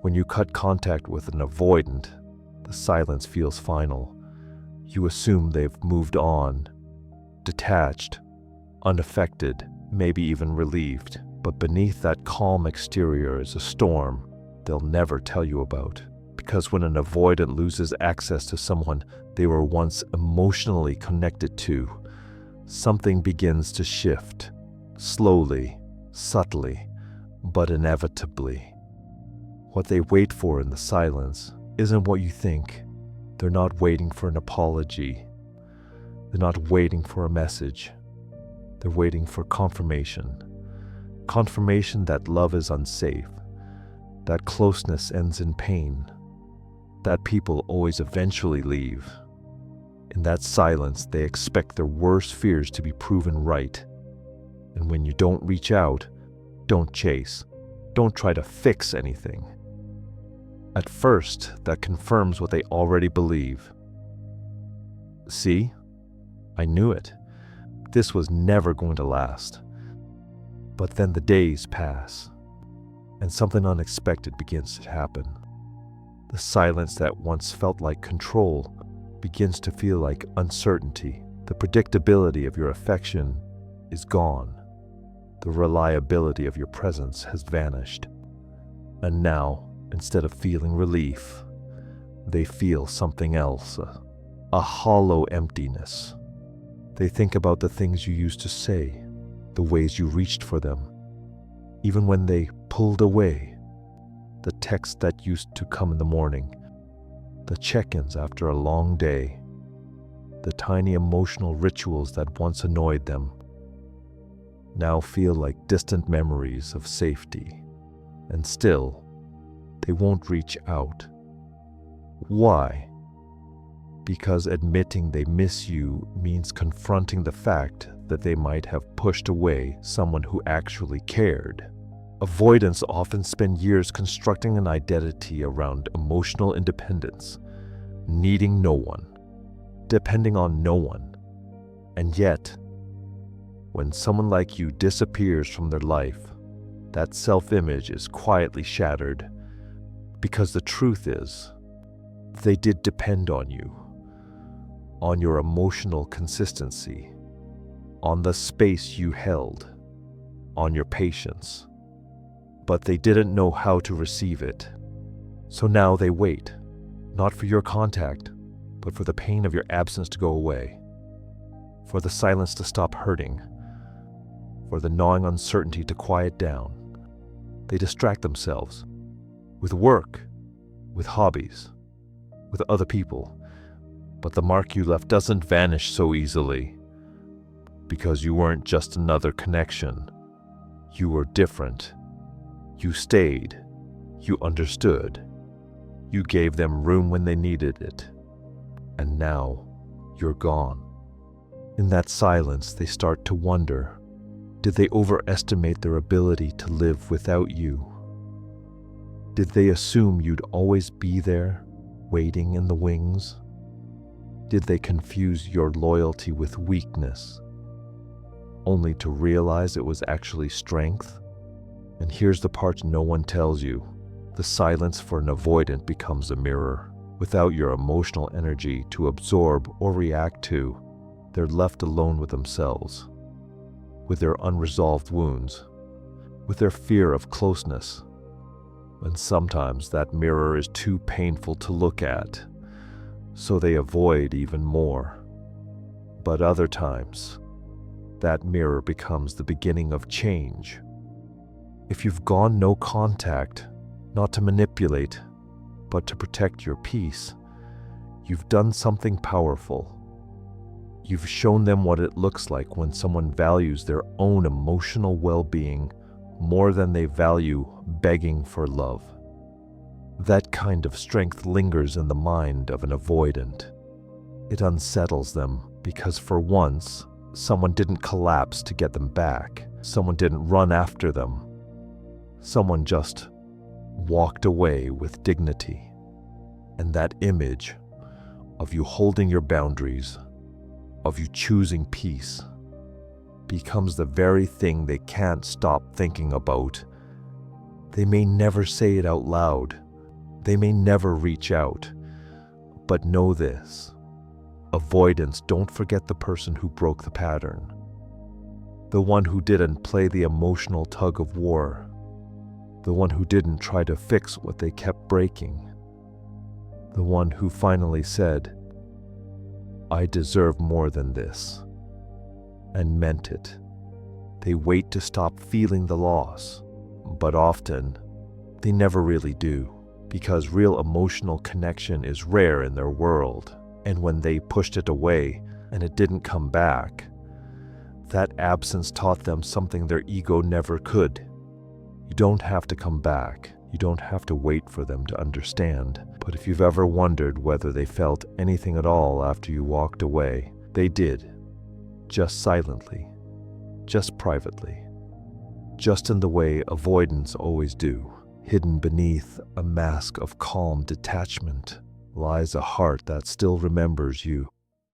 When you cut contact with an avoidant, the silence feels final. You assume they've moved on, detached, unaffected, maybe even relieved. But beneath that calm exterior is a storm they'll never tell you about. Because when an avoidant loses access to someone they were once emotionally connected to, something begins to shift, slowly, subtly, but inevitably. What they wait for in the silence isn't what you think. They're not waiting for an apology. They're not waiting for a message. They're waiting for confirmation. Confirmation that love is unsafe, that closeness ends in pain, that people always eventually leave. In that silence, they expect their worst fears to be proven right. And when you don't reach out, don't chase, don't try to fix anything. At first, that confirms what they already believe. See? I knew it. This was never going to last. But then the days pass, and something unexpected begins to happen. The silence that once felt like control begins to feel like uncertainty. The predictability of your affection is gone. The reliability of your presence has vanished. And now, instead of feeling relief, they feel something else, a hollow emptiness. They think about the things you used to say, the ways you reached for them, even when they pulled away, the texts that used to come in the morning, the check-ins after a long day, the tiny emotional rituals that once annoyed them, now feel like distant memories of safety. And still, they won't reach out. Why? Because admitting they miss you means confronting the fact that they might have pushed away someone who actually cared. Avoidants often spend years constructing an identity around emotional independence, needing no one, depending on no one. And yet, when someone like you disappears from their life, that self-image is quietly shattered. Because the truth is, they did depend on you, on your emotional consistency, on the space you held, on your patience. But they didn't know how to receive it. So now they wait, not for your contact, but for the pain of your absence to go away, for the silence to stop hurting, for the gnawing uncertainty to quiet down. They distract themselves with work, with hobbies, with other people, but the mark you left doesn't vanish so easily. Because you weren't just another connection. You were different. You stayed. You understood. You gave them room when they needed it. And now, you're gone. In that silence, they start to wonder, did they overestimate their ability to live without you? Did they assume you'd always be there, waiting in the wings? Did they confuse your loyalty with weakness, only to realize it was actually strength? And here's the part no one tells you. The silence for an avoidant becomes a mirror. Without your emotional energy to absorb or react to, they're left alone with themselves, with their unresolved wounds, with their fear of closeness. And sometimes that mirror is too painful to look at, so they avoid even more. But other times, that mirror becomes the beginning of change. If you've gone no contact, not to manipulate, but to protect your peace, you've done something powerful. You've shown them what it looks like when someone values their own emotional well-being more than they value begging for love. That kind of strength lingers in the mind of an avoidant. It unsettles them because for once, someone didn't collapse to get them back. Someone didn't run after them. Someone just walked away with dignity. And that image of you holding your boundaries, of you choosing peace, becomes the very thing they can't stop thinking about. They may never say it out loud, They may never reach out, but know this. Avoidants don't forget the person who broke the pattern. The one who didn't play the emotional tug of war. The one who didn't try to fix what they kept breaking. The one who finally said, "I deserve more than this," and meant it. They wait to stop feeling the loss, but often they never really do, because real emotional connection is rare in their world. And when they pushed it away and it didn't come back, that absence taught them something their ego never could. You don't have to come back. You don't have to wait for them to understand. But if you've ever wondered whether they felt anything at all after you walked away, they did. Just silently. Just privately. Just in the way avoidants always do. Hidden beneath a mask of calm detachment lies a heart that still remembers you.